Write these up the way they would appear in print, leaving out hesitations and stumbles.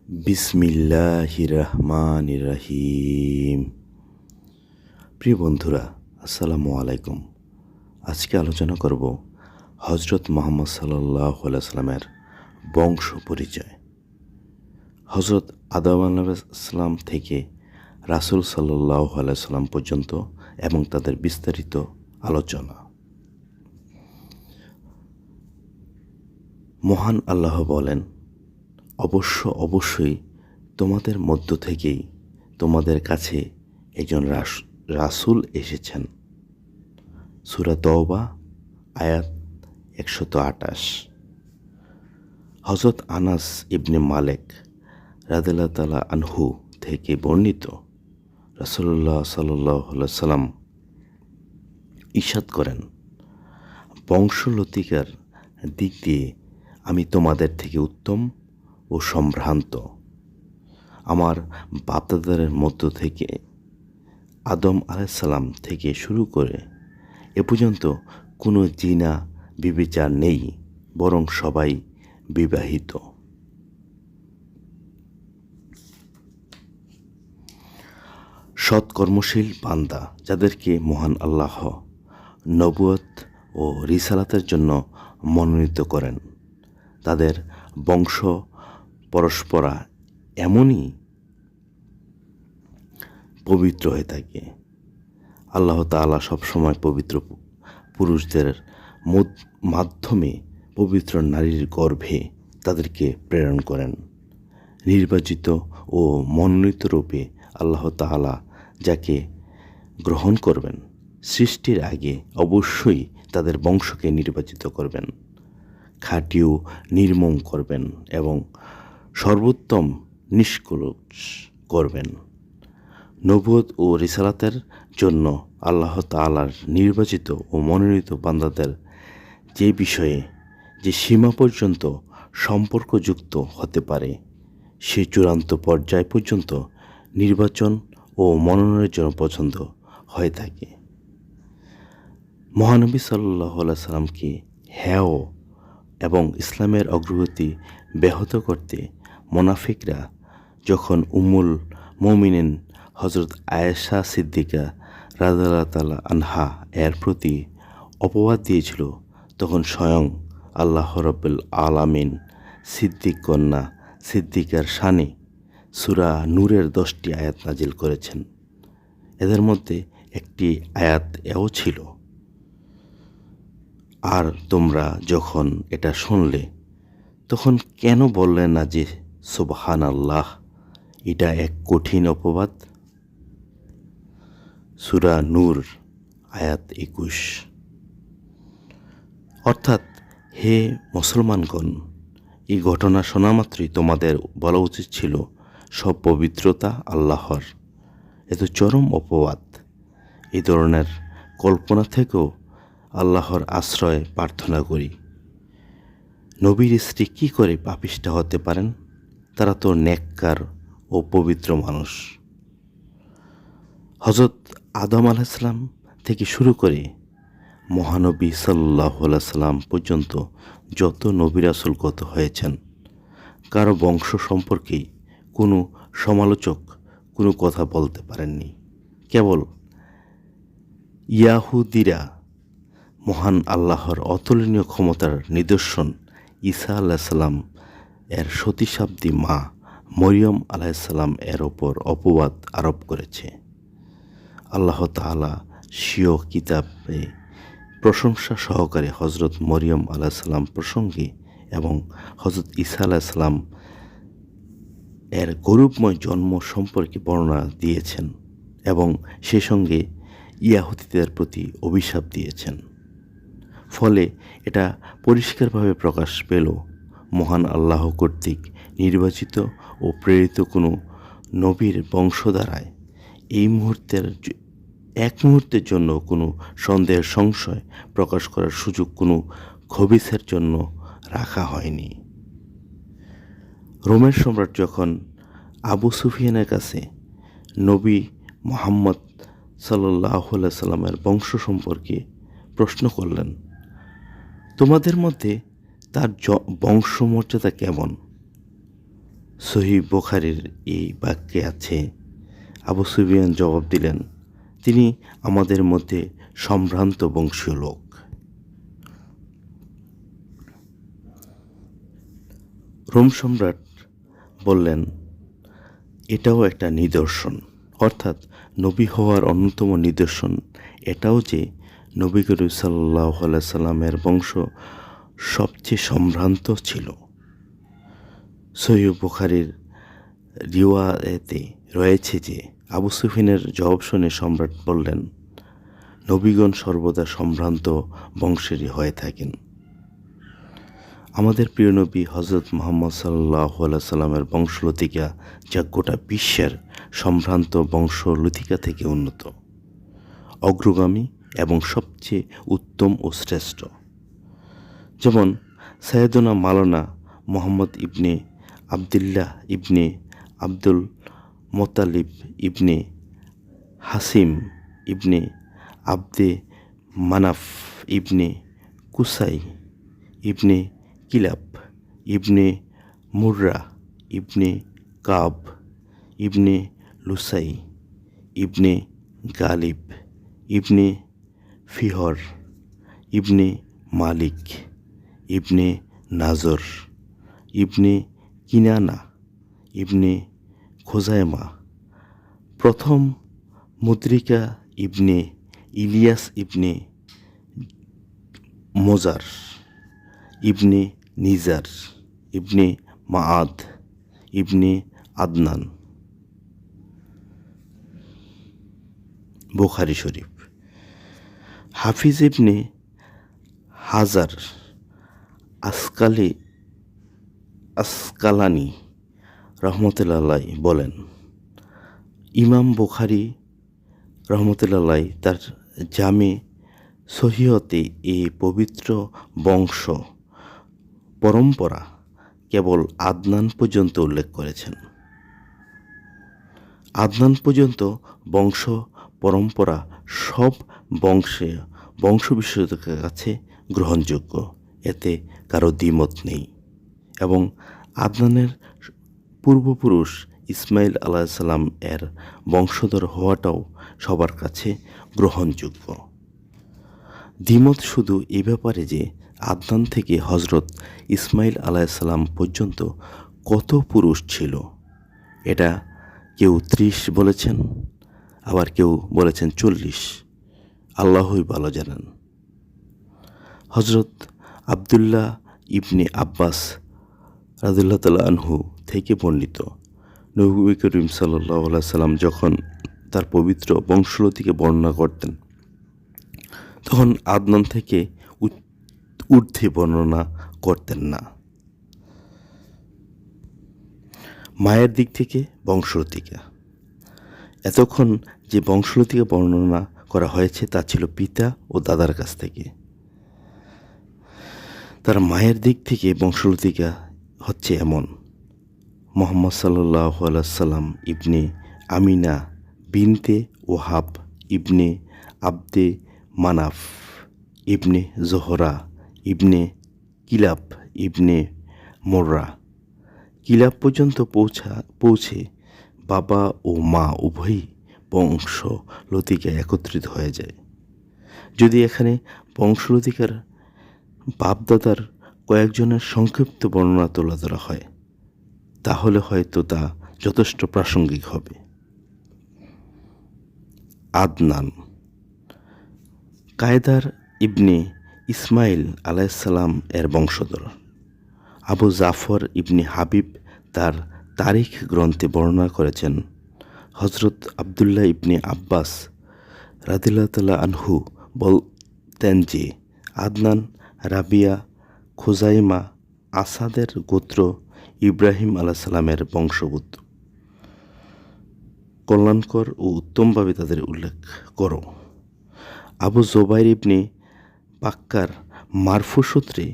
বিসমিল্লাহির রহমানির রহিম। প্রিয় বন্ধুরা, আসসালামু আলাইকুম। আজকে আলোচনা করব হজরত মুহাম্মদ সাল্লাল্লাহু আলাইহি সাল্লামের বংশ পরিচয়। হজরত আদম আলাইহিসসালাম থেকে রাসূল সাল্লাল্লাহু আলাইহি সাল্লাম পর্যন্ত এবং তাদের বিস্তারিত আলোচনা। মহান আল্লাহ বলেন, অবশ্যই তোমাদের মধ্য থেকেই তোমাদের কাছে একজন রাসূল এসেছেন। সূরা তওবা আয়াত 128। হযরত আনাস ইবনে মালিক রাদিয়াল্লাহু তাআলা আনহু থেকে বর্ণিত, রাসূলুল্লাহ সাল্লাল্লাহু আলাইহি সাল্লাম ইরশাদ করেন, বংশলতিকার দিক দিয়ে আমি তোমাদের থেকে উত্তম ও সম্ভ্রান্ত। আমার বাপদাদাদের মধ্য থেকে আদম আলাইহিসসালাম থেকে শুরু করে এ পর্যন্ত কোনো জিনা বিবেচার নেই, বরং সবাই বিবাহিত। সৎকর্মশীল বান্দা, যাদেরকে মহান আল্লাহ নবুয়ত ও রিসালাতের জন্য মনোনীত করেন, তাদের বংশ পরস্পরা এমনই পবিত্র হয়ে থাকে। আল্লাহ তাআলা সবসময় পবিত্র পুরুষদের মাধ্যমে পবিত্র নারীর গর্ভে তাদেরকে প্রেরণ করেন। নির্বাচিত ও মনোনীত রূপে আল্লাহ তাআলা যাকে গ্রহণ করবেন, সৃষ্টির আগে অবশ্যই তাদের বংশকে নির্বাচিত করবেন, খাঁটি ও নির্মম করবেন এবং সর্বোত্তম নিষ্কলুষ করবেন। নবুয়ত ও রিসালাতের জন্য আল্লাহ তাআলার নির্বাচিত ও মনোনীত বান্দাদের যে বিষয়ে যে সীমা পর্যন্ত সম্পর্কযুক্ত হতে পারে, সে চূড়ান্ত পর্যায় পর্যন্ত নির্বাচন ও মনোনয়নের জন্য পছন্দ হয়ে থাকে। মহানবী সাল্লাল্লাহু আলাইহি সাল্লামকে হেয় এবং ইসলামের অগ্রগতি ব্যাহত করতে মুনাফিকরা যখন উম্মুল মুমিনিন হযরত আয়েশা সিদ্দিকা রাদিয়াল্লাহু তাআলা আনহা এর প্রতি অপবাদ দিয়েছিল, তখন স্বয়ং আল্লাহ রাব্বুল আলামিন সিদ্দিক কন্যা সিদ্দিকার শানে সূরা নূরের 10টি আয়াত নাজিল করেছেন। এদের মধ্যে একটি আয়াত এও ছিল, আর তোমরা যখন এটা শুনলে তখন কেন বললে না যে সুবহানাল্লাহ, এটা এক কঠিন অপবাদ। সূরা নূর আয়াত 21। অর্থাৎ, হে মুসলমানগণ, এই ঘটনা শোনা মাত্রই তোমাদের বলা উচিত ছিল সব পবিত্রতা আল্লাহর। এত চরম অপবাদ, এই ধরনের কল্পনা থেকেও আল্লাহর আশ্রয় প্রার্থনা করি। নবীর স্ত্রী কী করে পাপিষ্ঠ হতে পারেন? তারা তো নেককার ও পবিত্র মানুষ। হযরত আদম আলাইহিসসালাম থেকে শুরু করে মহানবী সাল্লাল্লাহু আলাইহি সাল্লাম পর্যন্ত যত নবী রাসূল গত হয়েছেন, কারো বংশ সম্পর্কেই কোনো সমালোচক কোনো কথা বলতে পারেননি। কেবল ইয়াহুদিরা মহান আল্লাহর অতুলনীয় ক্ষমতার নিদর্শন ঈসা আলাইহিস সালাম এর সতীসাধ্বী মা মরিয়ম আলাইহিস সালাম এর ওপর অপবাদ আরোপ করেছে। আল্লাহ তাআলা স্বীয় কিতাবে প্রশংসা সহকারে হযরত মরিয়ম আলাইহিস সালাম প্রসঙ্গে এবং হযরত ঈসা আলাইহিস সালাম এর গৌরবময় জন্ম সম্পর্কে বর্ণনা দিয়েছেন এবং সে সঙ্গে ইয়াহুদীদের প্রতি অভিশাপ দিয়েছেন। ফলে এটা পরিষ্কারভাবে প্রকাশ পেল, মহান আল্লাহ কর্তৃক নির্বাচিত ও প্রেরিত কোনো নবীর বংশধারায় এক মুহূর্তের জন্য কোনো সন্দেহের সংশয় প্রকাশ করার সুযোগ কোনো খবিসের জন্য রাখা হয়নি। রোমের সম্রাট যখন আবু সুফিয়ানের কাছে নবী মুহাম্মদ সাল্লাল্লাহু আলাইহি সাল্লামের বংশ সম্পর্কে প্রশ্ন করলেন, তোমাদের মধ্যে তার বংশমর্যাদা কেমন? সহিহ বুখারীর এই বাক্যে আছে, আবু সুফিয়ান জবাব দিলেন, তিনি আমাদের মধ্যে সম্ভ্রান্ত বংশীয় লোক। রোম সম্রাট বললেন, এটাও একটা নিদর্শন, অর্থাৎ নবী হওয়ার অন্যতম নিদর্শন এটাও যে নবী করিম সাল্লাল্লাহু আলাইহি সাল্লামের বংশ সবচেয়ে সম্ভ্রান্ত ছিল। সহিহ বুখারীর রিওয়ায়েতে রয়েছে যে আবু সুফিয়ানের জবাব শুনে সম্রাট বললেন, নবীগণ সর্বদা সম্ভ্রান্ত বংশেরই হয়ে থাকেন। আমাদের প্রিয় নবী হযরত মুহাম্মদ সাল্লাল্লাহু আলাইহি সাল্লামের বংশলতিকা যা গোটা বিশ্বের সম্ভ্রান্ত বংশলতিকা থেকে উন্নত, অগ্রগামী এবং সবচেয়ে উত্তম ও শ্রেষ্ঠ। যেমন সাইয়েদনা মাওলানা মুহাম্মদ ইবনে আবদুল্লাহ ইবনে আব্দুল মোত্তালিব ইবনে হাসিম ইবনে আব্দে মানাফ ইবনে কুসাই ইবনে কিলাব ইবনে মুররা ইবনে কাব ইবনে লুসাই ইবনে গালিব ইবনে ফিহর ইবনে মালিক ইবনে নাজর ইবনে কিনানা ইবনে খোজাইমা, প্রথম মুদ্রিকা ইবনে ইলিয়াস ইবনে মোজার ইবনে নিজার ইবনে মাআদ ইবনে আদনান। বুখারী শরীফ। হাফিজ ইবনে হাজার আসকালানি রহমতুল্লাহ আলাইহি বলেন, ইমাম বুখারী রহমতুল্লাহ আলাইহি তার জামে সহিহতে এই পবিত্র বংশ পরম্পরা কেবল আদনান পর্যন্ত উল্লেখ করেছেন। আদনান পর্যন্ত বংশ পরম্পরা সব বংশ বিশেষজ্ঞদের কাছে গ্রহণযোগ্য, এতে কারো দ্বিমত নেই। এবং আদনানের পূর্বপুরুষ ইসমাইল আলাইহিস সালাম এর বংশধর হওয়াটাও সবার কাছে গ্রহণযোগ্য। দ্বিমত শুধু এই ব্যাপারে যে আদনান থেকে হজরত ইসমাইল আলাইহিস সালাম পর্যন্ত কত পুরুষ ছিল। এটা কেউ 30 বলেছেন, আবার কেউ বলেছেন 40, আল্লাহই ভালো জানেন। হজরত আবদুল্লাহ ইবনে আব্বাস রাদিয়াল্লাহু তাআলা আনহু থেকে বর্ণিত, নবী করিম সাল্লাল্লাহু আলাইহি সাল্লাম যখন তার পবিত্র বংশলতিকে বর্ণনা করতেন, তখন আদনান থেকে ঊর্ধ্বে বর্ণনা করতেন না। মায়ের দিক থেকে বংশলতিকা। এতক্ষণ যে বংশলতিকা বর্ণনা করা হয়েছে তা ছিল পিতা ও দাদার কাছ থেকে। তার মায়ের দিক থেকে বংশলতিকা হচ্ছে এমন: মুহাম্মদ সাল্লাল্লাহু আলাইহি সাল্লাম ইবনে আমিনা বিনতে ওহাব ইবনে আব্দে মানাফ ইবনে জোহরা ইবনে কিলাব ইবনে মোররা। কিলাব পর্যন্ত পৌঁছে বাবা ও মা উভয়ই বংশলতিকায় একত্রিত হয়ে যায়। যদি এখানে বংশলতিকার বাপদাদার কয়েকজনের সংক্ষিপ্ত বর্ণনা তুলে ধরা হয়, তাহলে হয়তো তা যথেষ্ট প্রাসঙ্গিক হবে। আদনান কায়দার ইবনে ইসমাইল আলাইহিস সালাম এর বংশধর। আবু জাফর ইবনে হাবিব তার তারিখ গ্রন্থে বর্ণনা করেছেন, হজরত আবদুল্লাহ ইবনে আব্বাস রাদিয়াল্লাহু তাআলা আনহু বলতেন যে আদনান রাবিয়া খুজাইমা আসাদের গোত্র ইব্রাহিম আলাইহিস সালামের বংশোদ্ভূত। কল্যাণকর ও উত্তমভাবে তাদের উল্লেখ করো। আবু জুবাইর ইবনে বাক্কার মারফু সূত্রে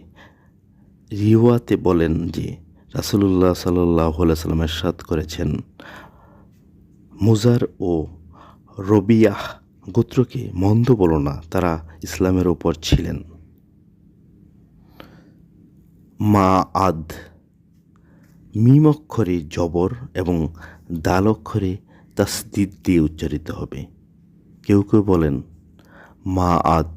রিওয়াতে বলেন যে রাসূলুল্লাহ সাল্লাল্লাহু আলাইহি সাল্লাম ইরশাদ করেছেন, মুজার ও রবিয়াহ গোত্রকে মন্দ বলো না, তারা ইসলামের ওপর ছিলেন। মা আদ মিম অক্ষরে জবর এবং দাল অক্ষরে তাসদিদ দিয়ে উচ্চারিত হবে। কেউ কেউ বলেন মা আদ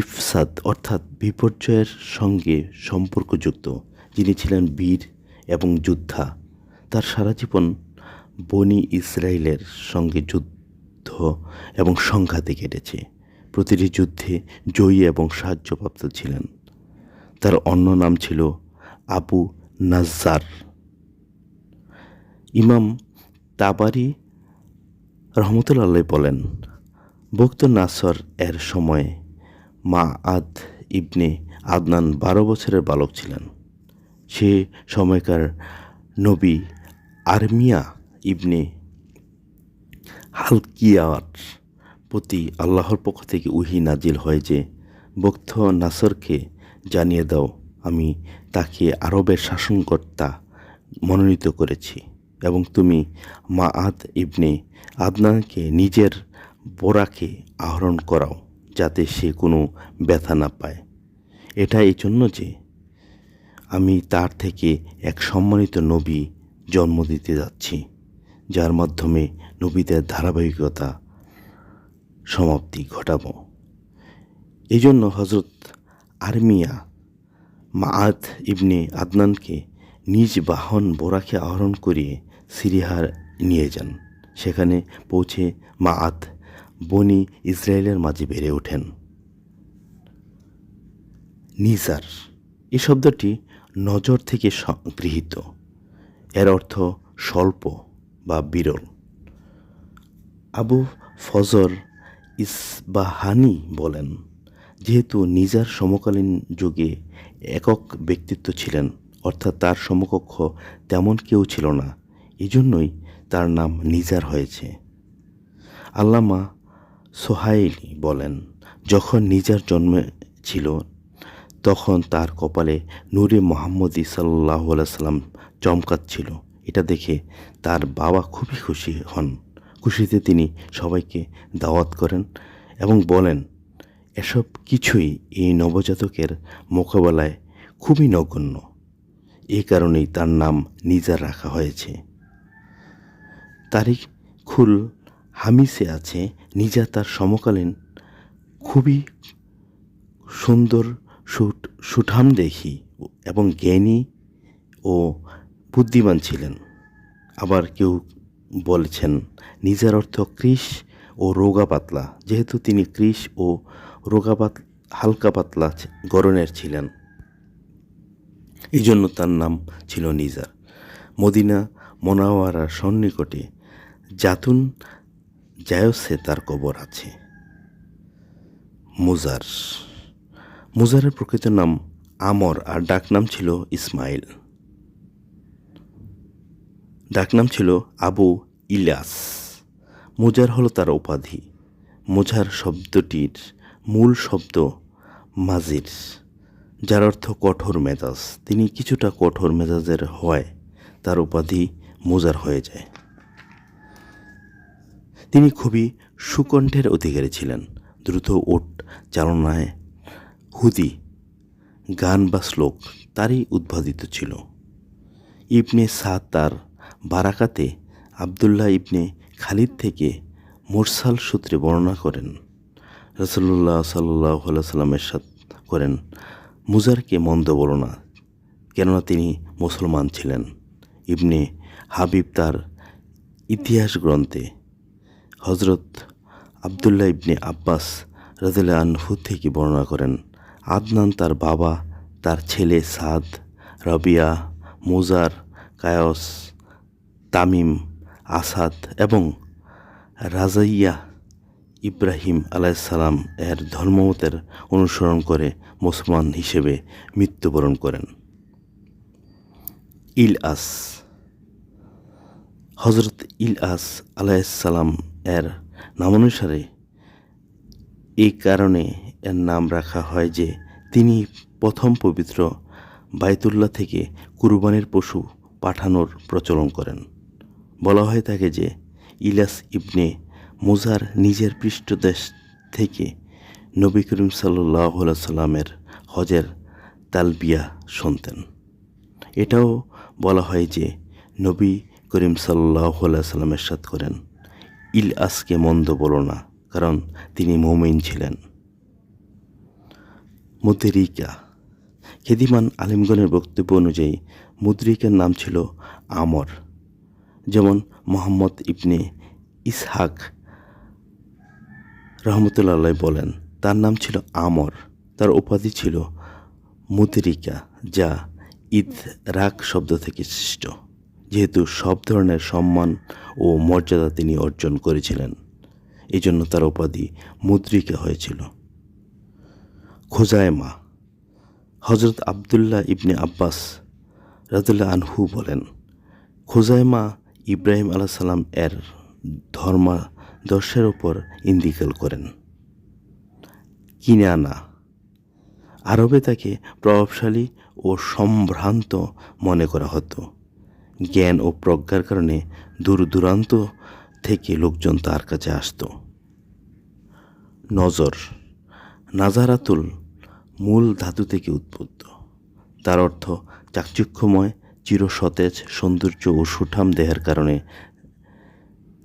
ইফসাদ অর্থাৎ বিপর্যয়ের সঙ্গে সম্পর্কযুক্ত, যিনি ছিলেন বীর এবং যোদ্ধা। তার সারা জীবন বনি ইসরায়েলের সঙ্গে যুদ্ধ এবং সংঘাতে কেটেছে। প্রতিটি যুদ্ধে জয়ী এবং সাহায্যপ্রাপ্ত ছিলেন। তার অন্য নাম ছিল আবু নাজ্জার। ইমাম তাবারি রহমতুল্লাহ বলেন, বক্ত নাসর এর সময় মা আদ ইবনে আদনান 12 বছরের বালক ছিলেন। সে সময়কার নবী আরমিয়া ইবনে হালকিয়ার প্রতি আল্লাহর পক্ষ থেকে ওহী নাজিল হয় যে, বক্ত নাসরকে জানিয়ে দাও, আমি তাকে আরবের শাসনকর্তা মনোনীত করেছি এবং তুমি মাআদ ইবনে আদনানকে নিজের বোরাকে আহরণ করাও, যাতে সে কোনো ব্যথা না পায়। এটা এই জন্য যে আমি তার থেকে এক সম্মানিত নবী জন্ম দিতে যাচ্ছি, যার মাধ্যমে নবীদের ধারাবাহিকতা সমাপ্তি ঘটাব। এই জন্য হজরত আরমিয়া মাআদ ইবনে আদনানকে নিজ বাহন বোরাকে আহরণ করিয়ে সিরিয়ার নিয়ে যান। সেখানে পৌঁছে মাআদ বনি ইসরায়েলের মাঝে বেড়ে ওঠেন। নিজার এই শব্দটি নজর থেকে গৃহীত। এর অর্থ স্বল্প বা বিরল। আবু ফজর ইসবাহানি বলেন, যেহেতু নিজার সমকালীন যুগে একক ব্যক্তিত্ব ছিলেন, অর্থাৎ তার সমকক্ষ তেমন কেউ ছিল না, এজন্যই তার নাম নিজার হয়েছে। আল্লামা সোহাইলি বলেন, যখন নিজার জন্মেছিল তখন তার কপালে নূরে মোহাম্মদী সাল্লাল্লাহু আলাইহি সাল্লাম চমকাচ্ছিল। এটা দেখে তার বাবা খুবই খুশি হন। খুশিতে তিনি সবাইকে দাওয়াত করেন এবং বলেন, এসব কিছুই এই নবজাতকের মোকাবেলায় খুবই নগণ্য। এই কারণেই তার নাম নিজার রাখা হয়েছে। তারিখুল হামিসে আছে, নিজা তার সমকালীন খুবই সুন্দর সুঠামদেহী এবং জ্ঞানী ও বুদ্ধিমান ছিলেন। আবার কেউ বলেছেন নিজার অর্থ কৃশ ও রোগা পাতলা, যেহেতু তিনি কৃশ ও হালকা পাতলা গড়নের ছিলেন, এই জন্য তার নাম ছিল নিজার। মদিনা মোনাওয়ারার সন্নিকটে জাতুন জায়সে তার কবর আছে। মুজারের প্রকৃত নাম আমর আর ডাকনাম ছিল ইসমাইল। ডাকনাম ছিল আবু ইলিয়াস। মুজার হলো তার উপাধি। মুজার শব্দটির মূল শব্দ মাজির, যার অর্থ কঠোর মেজাজ। তিনি কিছুটা কঠোর মেজাজের হওয়ায় তার উপাধি মুজার হয়ে যায়। তিনি খুবই সুকণ্ঠের অধিকারী ছিলেন। দ্রুত ওট চালনায় হুদি গান বা শ্লোক তারই উদ্ভাদিত ছিল। ইবনে সাদ তার বারাকাতে আবদুল্লাহ ইবনে খালিদ থেকে মুরসাল সূত্রে বর্ণনা করেন, রাসূলুল্লাহ সাল্লাল্লাহু আলাইহি ওয়াসাল্লাম ইরশাদ করেন, মুজারকে মন্দ বলো না, কেননা তিনি মুসলমান ছিলেন। ইবনে হাবিব তার ইতিহাস গ্রন্থে হজরত আবদুল্লাহ ইবনে আব্বাস রাদিয়াল্লাহু আনহু থেকে বর্ণনা করেন, আদনান তার বাবা, তার ছেলে সাদ, রবিয়া, মুজার, কায়স, তামিম, আসাদ এবং রাজাইয়া ইব্রাহিম আলাইহিসসালাম এর ধর্মমতের অনুসরণ করে মুসলমান হিসেবে মৃত্যুবরণ করেন। ইলআস হজরত ইলআস আলাইহিসসালাম এর নামানুসারে এই কারণে এর নাম রাখা হয় যে তিনি প্রথম পবিত্র বাইতুল্লাহ থেকে কুরবানির পশু পাঠানোর প্রচলন করেন। বলা হয়ে থাকে যে ইলিয়াস ইবনে মুজার নিজের পৃষ্ঠদেশ থেকে নবী করিম সাল্লাল্লাহু আলাইহি সাল্লামের হজের তালবিয়া শুনতেন। এটাও বলা হয় যে নবী করিম সাল্লাল্লাহু আলাইহি সাল্লাম ইরশাদ করেন, ইলয়াসকে মন্দ বলো না, কারণ তিনি মুমিন ছিলেন। মুদরিকা। খ্যাতিমান আলিমগণের বক্তব্য অনুযায়ী মুদরিকার নাম ছিল আমর। যেমন মোহাম্মদ ইবনে ইসহাক রহমতুল্লাহ আলাইহি বলেন, তার নাম ছিল আমর, তার উপাধি ছিল মুদরিকা, যা ইদরাক শব্দ থেকে সৃষ্ট, যেহেতু সব ধরনের সম্মান ও মর্যাদা তিনি অর্জন করেছিলেন, এই জন্য তার উপাধি মুদরিকা হয়েছিল। খোজায়মা। হজরত আবদুল্লাহ ইবনে আব্বাস রাদিয়াল্লাহু আনহু বলেন, খোজায়মা ইব্রাহিম আলাইহিস সালাম এর ধর্মাদর্শের উপর ইন্তিকাল করেন। কিনানা। আরবে তাকে প্রভাবশালী ও সম্ভ্রান্ত মনে করা হতো। জ্ঞান ও প্রজ্ঞার কারণে দূর দূরান্ত থেকে লোকজন তার কাছে আসত। নজর। নাজারাতুল মূল ধাতু থেকে উদ্ভূত। তার অর্থ চাকচিক্যময়, চিরসতেজ সৌন্দর্য ও সুঠাম দেহের কারণে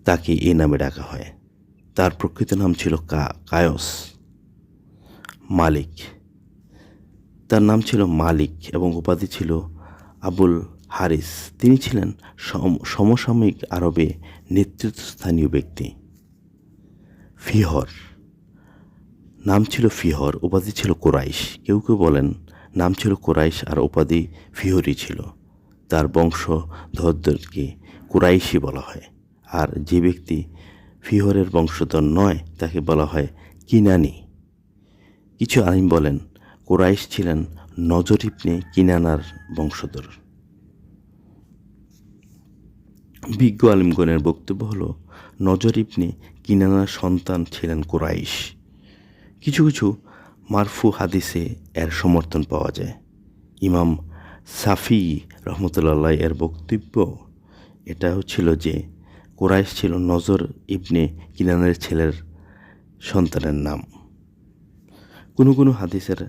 তাকে এই নামে ডাকা হয়। তার প্রকৃত নাম ছিল কায়স। মালিক। তার নাম ছিল মালিক এবং উপাধি ছিল আবুল হারিস। তিনি ছিলেন সমসাময়িক আরবে নেতৃত্বস্থানীয় ব্যক্তি। ফিহর। নাম ছিল ফিহর, উপাধি ছিল কুরাইশ। কেউ কেউ বলেন নাম ছিল কুরাইশ আর উপাধি ফিহরি ছিল। তার বংশধরদেরকে কুরাইশি বলা হয়, আর যে ব্যক্তি ফিহরের বংশধর নয় তাকে বলা হয় কিনানি। কিছু আলিম বলেন কুরাইশ ছিলেন নজর ইবনে কিনানার বংশধর। বিজ্ঞ আলিমগণের বক্তব্য হলো নজর ইবনে কিনানার সন্তান ছিলেন কুরাইশ। কিছু কিছু মারফু হাদিসে এর সমর্থন পাওয়া যায়। ইমাম সাফি রহমতুল্লাহ এর বক্তব্য এটাও ছিল যে কুরাইশ ছিল নজর ইবনে কিনানের ছেলের সন্তানের নাম। কোনো কোনো হাদিসের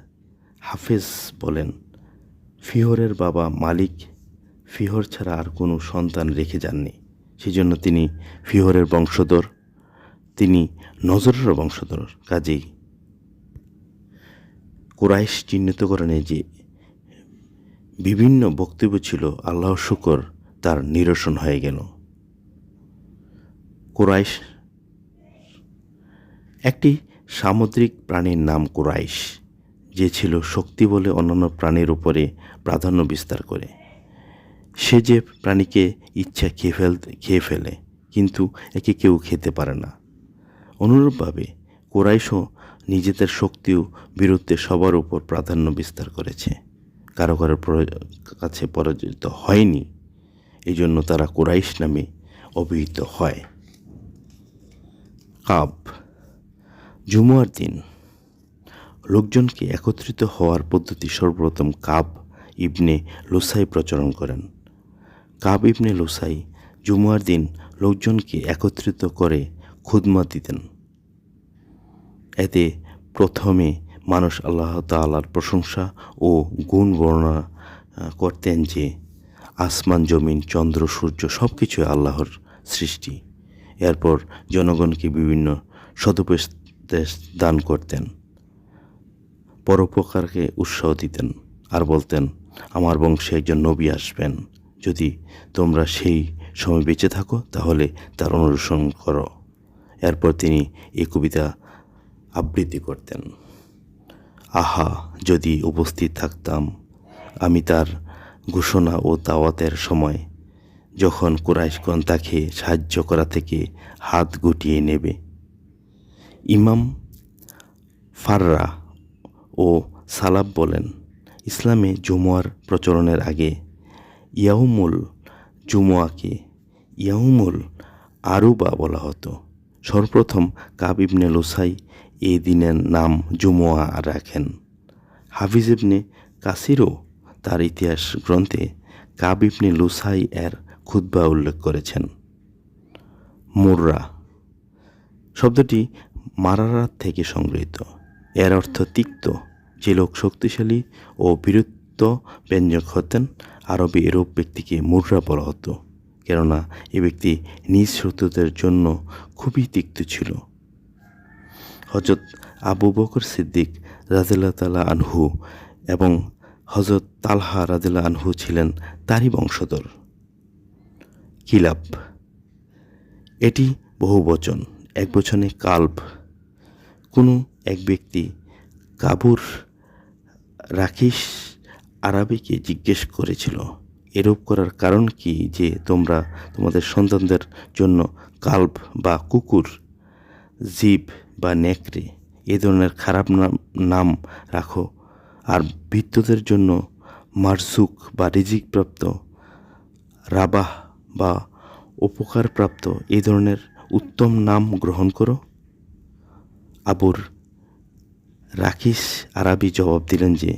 হাফেজ বলেন ফিহরের বাবা মালিক ফিহর ছাড়া আর কোনো সন্তান রেখে যাননি, সেজন্য তিনি ফিহরের বংশধর, তিনি নজরের বংশধর। কাজেই কুরাইশ চিহ্নিত করেন যে বিভিন্ন বক্তব্য ছিল, আল্লাহ শুকর তার নিরসন হয়ে গেল। কুরাইশ একটি সামুদ্রিক প্রাণীর নাম কুরাইশ, যে ছিল শক্তি বলে অন্যান্য প্রাণীর উপরে প্রাধান্য বিস্তার করে। সে যে প্রাণীকে ইচ্ছা খেয়ে ফেলে, কিন্তু একে কেউ খেতে পারে না। অনুরূপভাবে কুরাইশও নিজেদের শক্তির বিরুদ্ধে সবার উপর প্রাধান্য বিস্তার করেছে, কারো কাছে পরাজিত হয়নি, এই জন্য তারা কুরাইশ নামে অভিহিত হয়। কাব। জুমুয়ার দিন লোকজনকে একত্রিত হওয়ার পদ্ধতি সর্বপ্রথম কাব ইবনে লুসাই প্রচলন করেন। কাব ইবনে লুসাই জুমুয়ার দিন লোকজনকে একত্রিত করে খুদমা দিতেন। এতে প্রথমে মানুষ আল্লাহ তাআলার প্রশংসা ও গুণ বর্ণনা করতেন যে আসমান, জমিন, চন্দ্র, সূর্য সব কিছুই আল্লাহর সৃষ্টি। এরপর জনগণকে বিভিন্ন সদুপদেশ দান করতেন, পরোপকারকে উৎসাহ দিতেন, আর বলতেন আমার বংশে একজন নবী আসবেন, যদি তোমরা সেই সময় বেঁচে থাকো তাহলে তার অনুসরণ করো। এরপর তিনি এই কবিতা আবৃত্তি করতেন। আহা, যদি উপস্থিত থাকতাম আমি তার ঘোষণা ও দাওয়াতের সময়, যখন কুরাইশগণ তাকে সাহায্য করা থেকে হাত গুটিয়ে নেবে। ইমাম ফাররা ও সালাব বলেন, ইসলামে জুমুয়ার প্রচলনের আগে ইয়াউমুল জুমুয়াকে ইয়াউমুল আরুবা বলা হতো। সর্বপ্রথম কাব ইবনে লুসাই এই দিনের নাম জুমুয়া রাখেন। হাফিজ ইবনে কাসিরও তার ইতিহাস গ্রন্থে কাব ইবনে লুসাই এর খুতবা উল্লেখ করেছেন। মুররা শব্দটি মারারাত থেকে সংগৃহীত। এর অর্থ তিক্ত। যে লোক শক্তিশালী ও বীরত্ব ব্যঞ্জক হতেন আরবে এরূপ ব্যক্তিকে মুররা বলা হতো, কেননা এ ব্যক্তি নিজ শত্রুদের জন্য খুবই তিক্ত ছিল। হজরত আবু বকর সিদ্দিক রাদিয়াল্লাহু তাআলা আনহু এবং হজরত তালহা রাদিয়াল্লাহু আনহু ছিলেন তারই বংশধর। কিলাব, এটি বহুবচন, একবচনে কালব। কোনো এক ব্যক্তি কাবুর রাখিস আরাবিকে জিজ্ঞেস করেছিল, এরূপ করার কারণ কি যে তোমরা তোমাদের সন্তানদের জন্য কালব বা কুকুর, জিব বা নেকড়ে এ ধরনের খারাপ নাম রাখো, আর ভৃত্যদের জন্য মারজুক বা রিজিকপ্রাপ্ত, রাবাহ বা উপকারপ্রাপ্ত এই ধরনের উত্তম নাম গ্রহণ করো? আবুর রাখিস আরাবি জবাব দিলেন যে,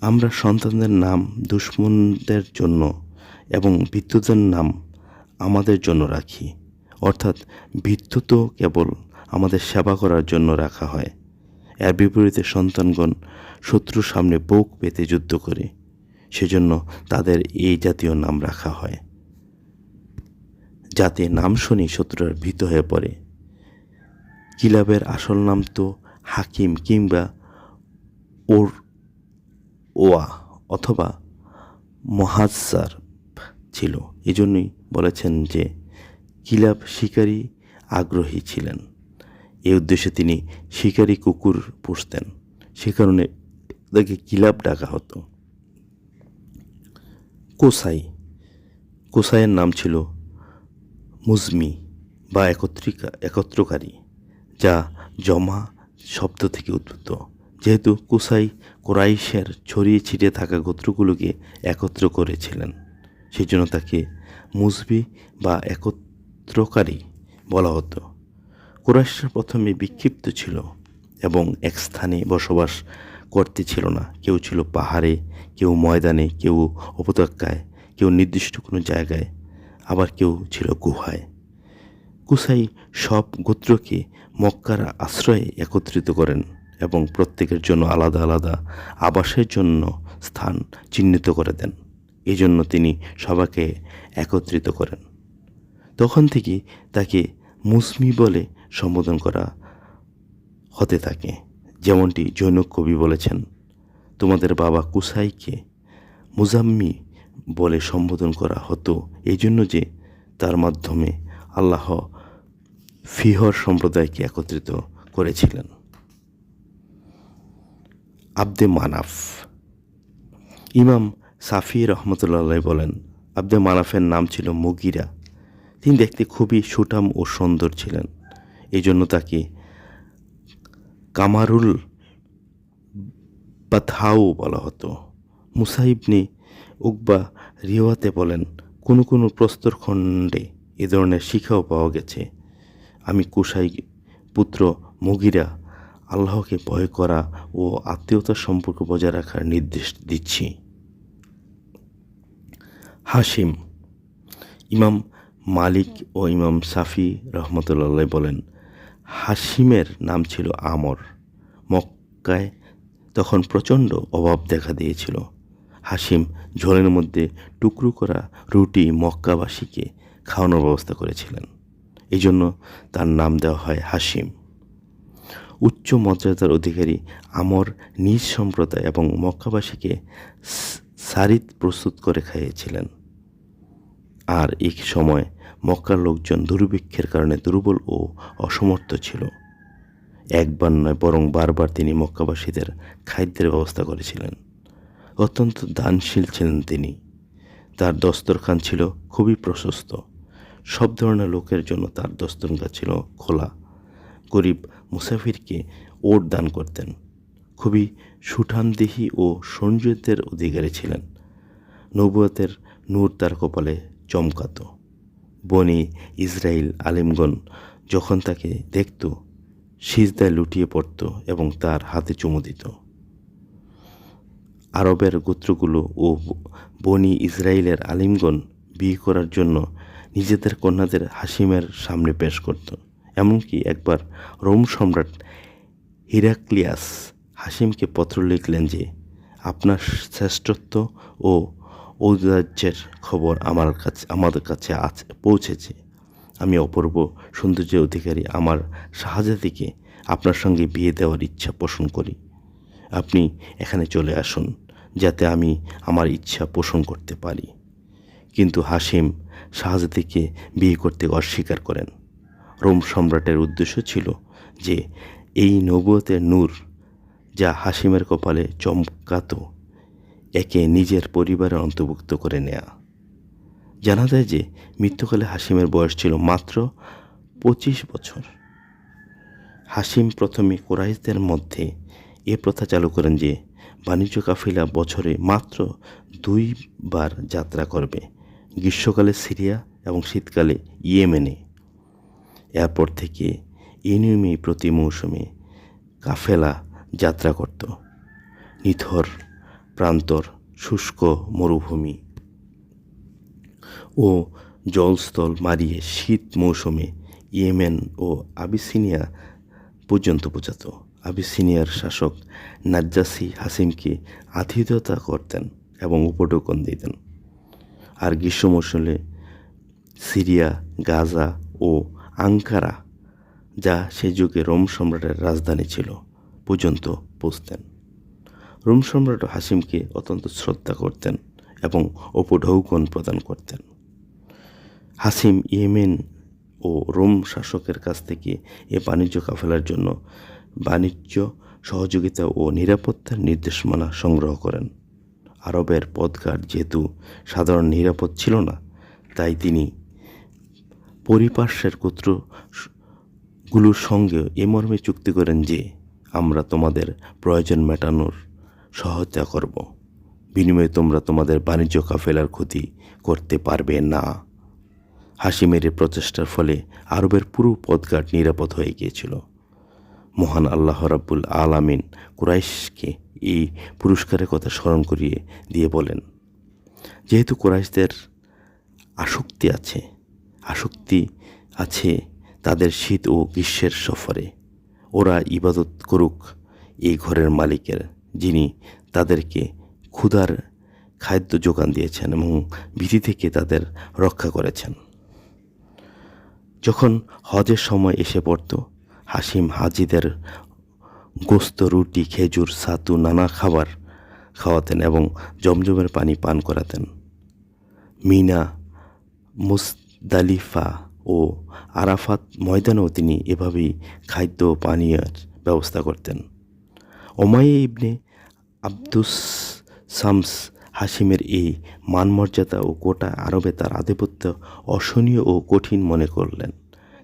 আমরা সন্তানদের নাম দুশমনদের জন্য এবং ভৃত্যদের নাম আমাদের জন্য রাখি, অর্থাৎ ভৃত্য তো কেবল আমাদের সেবা করার জন্য রাখা হয়। এর বিপরীতে সন্তানগণ শত্রুর সামনে বুক পেতে যুদ্ধ করে, সেজন্য তাদের এই জাতীয় নাম রাখা হয়, যাতে নাম শুনি শত্রুরা ভীত হয়ে পড়ে। কিলাবের আসল নাম তো হাকিম কিংবা ওয়া অথবা মহাজ্জার ছিল। এজন্যই বলেছেন যে কিলাব শিকারী আগ্রহী ছিলেন। এই উদ্দেশ্যে তিনি শিকারী কুকুর পুষতেন, সে কারণে তাকে কিলাব ডাকা হতো। কোসাইয়ের নাম ছিল মুজমি বা একত্রকারী, যা জমা শব্দ থেকে উদ্ভূত। যেহেতু কুসাই কোরাইশের ছড়িয়ে ছিটিয়ে থাকা গোত্রগুলোকে একত্র করেছিলেন, সেজন্য তাকে মুজবি বা একত্রকারী বলা হতো। কোরাইশরা প্রথমে বিক্ষিপ্ত ছিল এবং এক স্থানে বসবাস করতে ছিল না। কেউ ছিল পাহাড়ে, কেউ ময়দানে, কেউ উপত্যকায়, কেউ নির্দিষ্ট কোনো জায়গায়, আবার কেউ ছিল গুহায়। কুসাই সব গোত্রকে মক্কার আশ্রয়ে একত্রিত করেন এবং প্রত্যেকের জন্য আলাদা আলাদা আবাসের জন্য স্থান চিহ্নিত করে দেন। এই জন্য তিনি সবাইকে একত্রিত করেন। তখন থেকে তাকে মুসমি বলে সম্বোধন করা হতে থাকে। যেমনটি জৈনক কবি বলেছেন, তোমাদের বাবা কুসাইকে মুজাম্মি বলে সম্বোধন করা হতো এই জন্য যে তার মাধ্যমে আল্লাহ ফিহর সম্প্রদায়কে একত্রিত করেছিলেন। আব্দে মানাফ, ইমাম সাফি রহমতুল্লাহ বলেন, আব্দে মানাফের নাম ছিল মুগিরা। তিনি দেখতে খুবই সুঠাম ও সুন্দর ছিলেন, এই জন্য তাকে কামারুল বাথাউ বলা হতো। মুসা ইবনে উকবা রিওয়াতে বলেন, কোনো কোনো প্রস্তরখণ্ডে এ ধরনের শিখাও পাওয়া গেছে। আমি কুসাই পুত্র মুগিরা আল্লাহকে ভয় করা ও আত্মীয়তার সম্পর্ক বজায় রাখার নির্দেশ দিচ্ছি। হাশিম, ইমাম মালিক ও ইমাম সাফি রহমতুল্লাহ বলেন, হাশিমের নাম ছিল আমর। মক্কায় তখন প্রচণ্ড অভাব দেখা দিয়েছিল। হাশিম ঝোলের মধ্যে টুকরো করা রুটি মক্কাবাসীকে খাওয়ানোর ব্যবস্থা করেছিলেন, এই জন্য তার নাম দেওয়া হয় হাশিম। উচ্চ মর্যাদার অধিকারী আমর নিজ সম্প্রদায় এবং মক্কাবাসীকে সারিদ প্রস্তুত করে খাইয়েছিলেন। আর এই সময় মক্কার লোকজন দুর্ভিক্ষের কারণে দুর্বল ও অসমর্থ ছিল। একবার নয় বরং বারবার তিনি মক্কাবাসীদের খাদ্যের ব্যবস্থা করেছিলেন। অত্যন্ত দানশীল ছিলেন তিনি। তার দস্তরখান ছিল খুবই প্রশস্ত। সব ধরনের লোকের জন্য তার দস্তরখান ছিল খোলা। গরিব মুসাফিরকে ওট দান করতেন। খুবই সুঠামদেহী ও সৌন্দর্যের অধিকারী ছিলেন। নবুয়তের নূর তার কপালে চমকাত। বনি ইসরাইল আলিমগণ যখন তাকে দেখত, সিজদায় লুটিয়ে পড়ত এবং তার হাতে চুমু দিত। আরবের গোত্রগুলো ও বনি ইসরাইলের আলিমগণ বিয়ে করার জন্য নিজেদের কন্যাদের হাশিমের সামনে পেশ করত। এমনকি একবার রোম সম্রাট হিরাক্লিয়াস হাশিমকে পত্র লিখলেন যে, আপনার শ্রেষ্ঠত্ব ও ঔদার্যের খবর আমাদের কাছে পৌঁছেছে। আমি অপূর্ব সৌন্দর্যের অধিকারী আমার শাহজাদিকে আপনার সঙ্গে বিয়ে দেওয়ার ইচ্ছা পোষণ করি। আপনি এখানে চলে আসুন যাতে আমি আমার ইচ্ছা পোষণ করতে পারি। কিন্তু হাসিম শাহজাদিকে বিয়ে করতে অস্বীকার করেন। রোম সম্রাটের উদ্দেশ্য ছিল যে এই নবুয়তের নূর যা হাসিমের কপালে চমকাতো একে নিজের পরিবারের অন্তর্ভুক্ত করে নেয়া। জানা যায় যে মৃত্যুকালে হাসিমের বয়স ছিল মাত্র 25 বছর। হাসিম প্রথমে কুরাইশদের মধ্যে এ প্রথা চালু করেন যে বাণিজ্য কাফিলা বছরে মাত্র 2 বার যাত্রা করবে, গ্রীষ্মকালে সিরিয়া এবং শীতকালে ইয়েমেনে। এরপর থেকে এই নিয়মেই প্রতি মৌসুমে কাফেলা যাত্রা করত। নিথর প্রান্তর, শুষ্ক মরুভূমি ও জলস্থল মারিয়ে শীত মৌসুমে ইয়েমেন ও আবিসিনিয়া পর্যন্ত পৌঁছাত। আবিসিনিয়ার শাসক নাজ্জাসি হাসিমকে আতিথেয়তা করতেন এবং উপঢৌকন দিতেন। আর গ্রীষ্ম মৌসুমে সিরিয়া, গাজা ও আঙ্কারা, যা সে যুগে রোম সম্রাটের রাজধানী ছিল, পর্যন্ত পৌঁছতেন। রোম সম্রাট হাসিমকে অত্যন্ত শ্রদ্ধা করতেন এবং উপঢৌকন প্রদান করতেন। হাসিম ইয়েমেন ও রোম শাসকের কাছ থেকে এ বাণিজ্য কাফেলার জন্য বাণিজ্য সহযোগিতা ও নিরাপত্তার নির্দেশমালা সংগ্রহ করেন। আরবের পথঘাট যেহেতু সাধারণ নিরাপদ ছিল না, তাই তিনি পরিপার্শ্বের গোত্রগুলোর সঙ্গে এ মর্মে চুক্তি করেন যে আমরা তোমাদের প্রয়োজন মেটানোর সহায়তা করব, বিনিময়ে তোমরা তোমাদের বাণিজ্য কাফেলার ক্ষতি করতে পারবে না। হাসিমের এই প্রচেষ্টার ফলে আরবের পুরো পথঘাট নিরাপদ হয়ে গিয়েছিল। মহান আল্লাহ রাব্বুল আলামিন কুরাইশকে এই পুরস্কারের কথা স্মরণ করিয়ে দিয়ে বলেন, যেহেতু কুরাইশদের আসক্তি আছে তাদের শীত ও গ্রীষ্মের সফরে, ওরা ইবাদত করুক এই ঘরের মালিকের, যিনি তাদেরকে ক্ষুধার খাদ্য যোগান দিয়েছেন এবং ভীতি থেকে তাদের রক্ষা করেছেন। যখন হজের সময় এসে পড়ত, হাসিম হাজিদের গোস্ত, রুটি, খেজুর, ছাতু, নানা খাবার খাওয়াতেন এবং জমজমের পানি পান করাতেন। মিনা, মুজদালিফা ও আরাফাত ময়দানেও তিনি এভাবেই খাদ্য পানীয়ের ব্যবস্থা করতেন। উমাইয়া ইবনে আবদুস শামস হাসিমের এই মানমর্যাদা ও গোটা আরবে তার আধিপত্য অসহনীয় ও কঠিন মনে করলেন।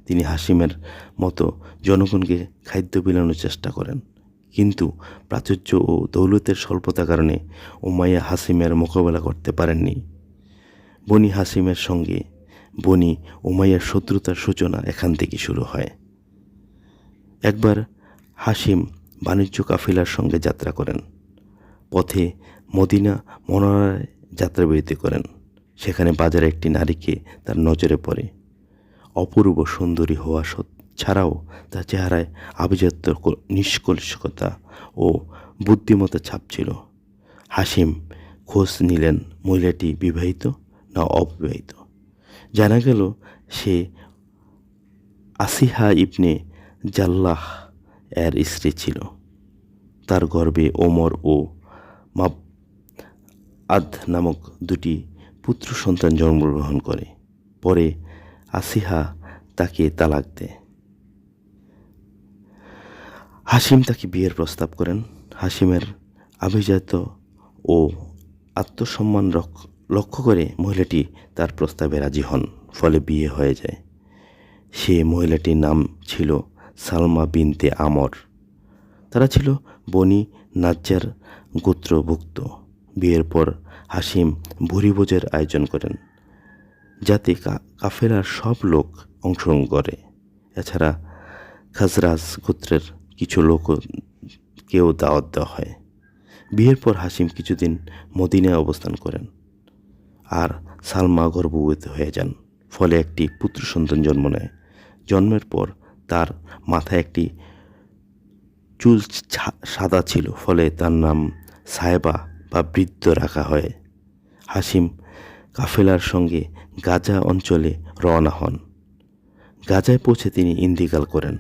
তিনি হাসিমের মতো জনগণকে খাদ্য বিলানোর চেষ্টা করেন, কিন্তু প্রাচুর্য ও দৌলতের স্বল্পতার কারণে উমাইয়া হাসিমের মোকাবেলা করতে পারেননি। বনি হাসিমের সঙ্গে বনি উমাইয়ার শত্রুতার সূচনা এখান থেকে শুরু হয়। একবার হাসিম বাণিজ্য কাফিলার সঙ্গে যাত্রা করেন। পথে মদিনা মনোয়ারায় যাত্রাবিরতি করেন। সেখানে বাজারে একটি নারীকে তার নজরে পড়ে। অপূর্ব সুন্দরী হওয়া ছাড়াও তার চেহারায় আভিজাত্য, নিষ্কলুষতা ও বুদ্ধিমত্তার ছাপ ছিল। হাসিম খোঁজ নিলেন মহিলাটি বিবাহিত না অবিবাহিত। জানা গেল সে আসিহা ইবনে জাল্লাহ এর স্ত্রী ছিল। তার গর্ভে ওমর ও মাবআদ নামক দুটি পুত্র সন্তান জন্মগ্রহণ করে। পরে আসিহা তাকে তালাক দেয়। হাসিম তাকে বিয়ের প্রস্তাব করেন। হাসিমের আভিজাত্য ও আত্মসম্মান লক্ষ্য করে মহিলাটি তার প্রস্তাবে রাজি হন। ফলে বিয়ে হয়ে যায়। সে মহিলাটির নাম ছিল সালমা বিনতে আমর। তারা ছিল বনি নাজ্জার গোত্রভুক্ত। বিয়ের পর হাসিম ভুরিভোজের আয়োজন করেন, যাতে কাফেলার সব লোক অংশগ্রহণ করে। এছাড়া খাজরাজ গোত্রের কিছু লোককেও দাওয়াত দেওয়া হয়। বিয়ের পর হাসিম কিছুদিন মদিনায় অবস্থান করেন, আর সালমা গর্ভবতী হয়ে যান। ফলে একটি পুত্র সন্তান জন্ম নেয়। জন্মের পর তার মাথায় একটি চুল সাদা ছিল, ফলে তার নাম সাহেবা বা বৃদ্ধ রাখা হয়। হাশিম কাফেলার সঙ্গে গাজা অঞ্চলে রওনা হন। গাজায় পৌঁছে তিনি ইন্তিকাল করেন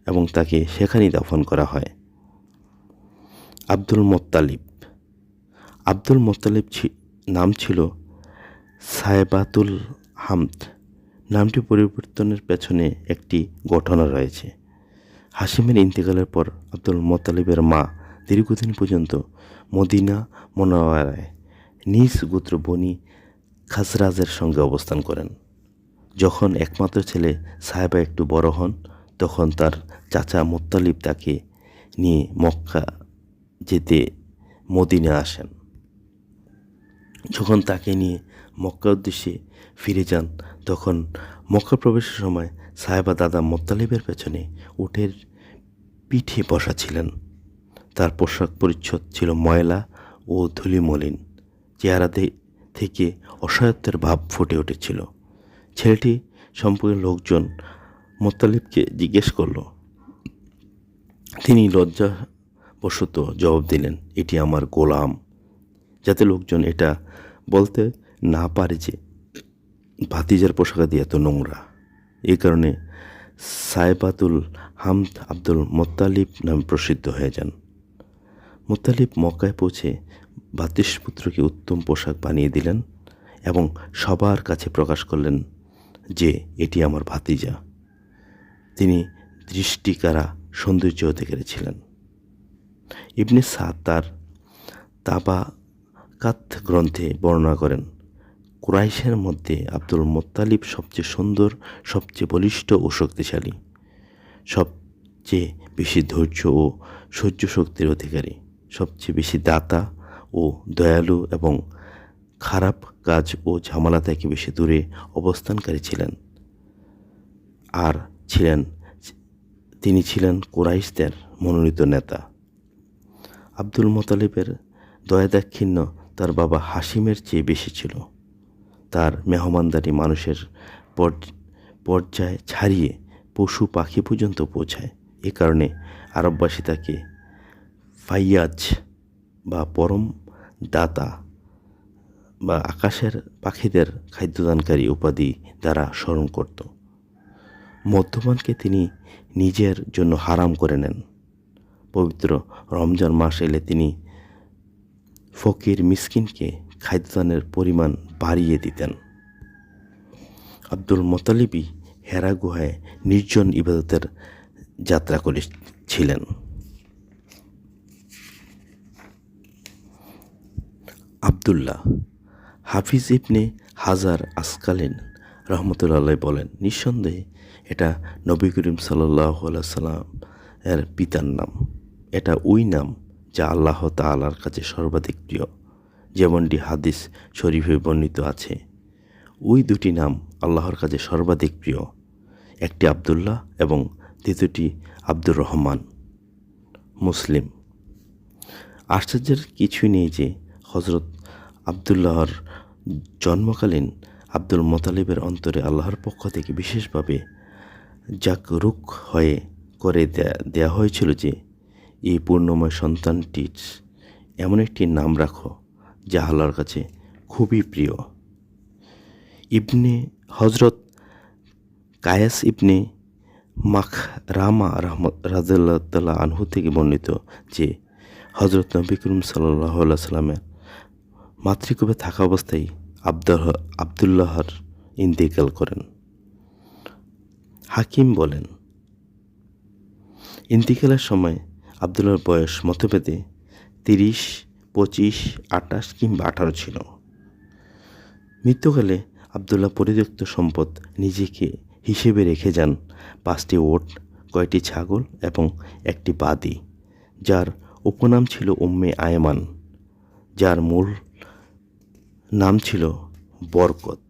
এবং তাকে সেখানেই দাফন করা হয়। আব্দুল মোত্তালিব নাম ছিল সায়বাতুল হামদ। নামটি পরিবর্তনের পেছনে একটি ঘটনা রয়েছে। হাশিমের ইন্তেকালের পর আব্দুল মোত্তালিবের মা দীর্ঘদিন পর্যন্ত মদিনা মুনাওয়ারায় নিজ গোত্র বনি খাজরাজের সঙ্গে অবস্থান করেন। যখন একমাত্র ছেলে সাহেবা একটু বড় হন, তখন তার চাচা মোত্তালিব তাকে নিয়ে মক্কা যেতে মদিনা আসেন। যখন তাকে নিয়ে মক্কা উদ্দেশ্যে ফিরে যান, তখন মক্কা প্রবেশের সময় সাহেবা দাদা মোত্তালিবের পেছনে উটের পিঠে বসা ছিলেন। তার পোশাক পরিচ্ছদ ছিল ময়লা ও ধুলিমলিন। চেহারা থেকে অসহায়ত্বের ভাব ফুটে উঠেছিল। ছেলেটি সম্পর্কে লোকজন মোত্তালিবকে জিজ্ঞেস করল। তিনি লজ্জাবশত জবাব দিলেন, এটি আমার গোলাম, যাতে লোকজন এটা বলতে না পারে যে ভাতিজার পোশাকাদি এত নোংরা। এই কারণে সায়বাতুল হামদ আব্দুল মোত্তালিব নামে প্রসিদ্ধ হয়ে যান। মোত্তালিব মক্কায় পৌঁছে ভ্রাতুষ্পুত্রকে উত্তম পোশাক বানিয়ে দিলেন এবং সবার কাছে প্রকাশ করলেন যে এটি আমার ভাতিজা। তিনি দৃষ্টিকারা সৌন্দর্য হতে পেরেছিলেন। ইবনে সাদ তার তাবাকাত গ্রন্থে বর্ণনা করেন, কুরাইশের মধ্যে আব্দুল মোত্তালিব সবচেয়ে সুন্দর, সবচেয়ে বলিষ্ঠ ও শক্তিশালী, সবচেয়ে বেশি ধৈর্য ও সহ্য শক্তির অধিকারী, সবচেয়ে বেশি দাতা ও দয়ালু এবং খারাপ কাজ ও ঝামেলা থেকে বেশি দূরে অবস্থানকারী ছিলেন। আর তিনি ছিলেন কুরাইশদের মনোনীত নেতা। আব্দুল মোত্তালিবের দয়াদাক্ষিণ্য তার বাবা হাশিমের চেয়ে বেশি ছিল। তার মেহমানদারি মানুষের পর্যায়ে ছাড়িয়ে পশু পাখি পর্যন্ত পৌঁছায়। এ কারণে আরববাসী তাকে ফাইয়াজ বা পরম দাতা বা আকাশের পাখিদের খাদ্যদানকারী উপাধি দ্বারা স্মরণ করত। মদ্যপানকে তিনি নিজের জন্য হারাম করে নেন। পবিত্র রমজান মাস এলে তিনি ফকির মিসকিনকে খাদ্যদানের পরিমাণ বাড়িয়ে দিতেন। আব্দুল মোত্তালিবই হেরা গুহায় নির্জন ইবাদতের যাত্রা করেছিলেন। আব্দুল্লাহ হাফিজ ইবনে হাজার আসকালিন রহমতুল্লাহ বলেন, নিঃসন্দেহে এটা নবী করিম সাল্লাল্লাহু আলাইহি সাল্লাম এর পিতার নাম। এটা ওই নাম যা আল্লাহ তাআলার কাছে সর্বাধিক প্রিয়, যেমনটি হাদিস শরীফে বর্ণিত আছে। ওই দুটি নাম আল্লাহর কাছে সর্বাধিক প্রিয়, একটি আব্দুল্লাহ এবং দ্বিতীয়টি আব্দুর রহমান। মুসলিম। আশ্চর্যের কিছুই নেই যে হযরত আব্দুল্লাহর জন্মকালীন আব্দুল মোত্তালিবের অন্তরে আল্লাহর পক্ষ থেকে বিশেষভাবে জাগরুক করে দেয়া হয়েছিল যে এই পূর্ণময় সন্তানটির এমন একটি নাম রাখো যা আল্লাহর কাছে খুবই প্রিয়। হযরত কায়েস ইবনে মাখরামা রাদিয়াল্লাহু আনহু থেকে বর্ণিত যে হযরত নবী করিম সাল্লাল্লাহু আলাইহি সাল্লামের মাতৃগর্ভে থাকা অবস্থায় আব্দুল্লাহর ইন্তেকাল করেন। হাকিম বলেন, ইন্তেকালের সময় আব্দুল্লাহর বয়স মতভেদে 30, 25, 28 কিংবা 18 ছিল। মৃত্যুকালে আব্দুল্লাহ পরিত্যক্ত সম্পদ নিজেকে হিসেবে রেখে যান 5টি ওট, কয়েকটি ছাগল এবং একটি বাদী, যার উপনাম ছিল উম্মে আয়মান, যার মূল নাম ছিল বরকত।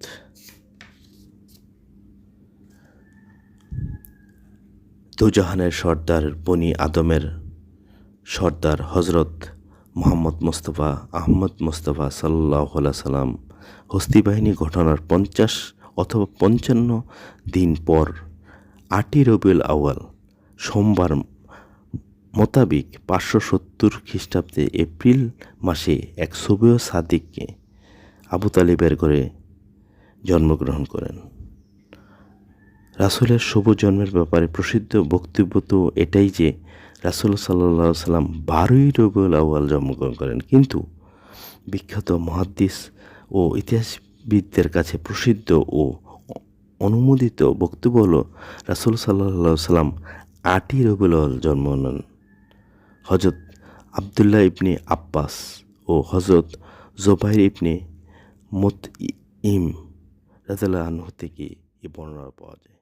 দোজাহানের সর্দার বনি আদমের সর্দার হজরত মোহাম্মদ আহমদ মুস্তফা সাল্লাল্লাহু আলাইহি সাল্লাম হস্তি বাহিনী ঘটনার 50 অথবা 55 দিন পর 8ই রবিউল আউয়াল সোমবার মোতাবিক 570 খ্রিস্টাব্দে এপ্রিল মাসে এক সুবেহ সাদিককে আবু তালিবের ঘরে জন্মগ্রহণ করেন। রাসূলের শুভ জন্মের ব্যাপারে প্রসিদ্ধ বক্তব্য তো এটাই যে রাসূল সাল্লাল্লাহু আলাইহি সাল্লাম 12ই রবিউল আউয়াল জন্মগ্রহণ করেন, কিন্তু বিখ্যাত মুহাদ্দিস ও ইতিহাসবিদদের কাছে প্রসিদ্ধ ও অনুমোদিত বক্তব্য হলো রাসূল সাল্লাল্লাহু আলাইহি সাল্লাম 8ই রবিউল আউয়াল জন্ম নেন। হযরত আব্দুল্লাহ ইবনে আব্বাস ও হযরত জুবাইর ইবনে মুতঈম রাদিয়াল্লাহু আনহু থেকে এই বর্ণনা পাওয়া যায়।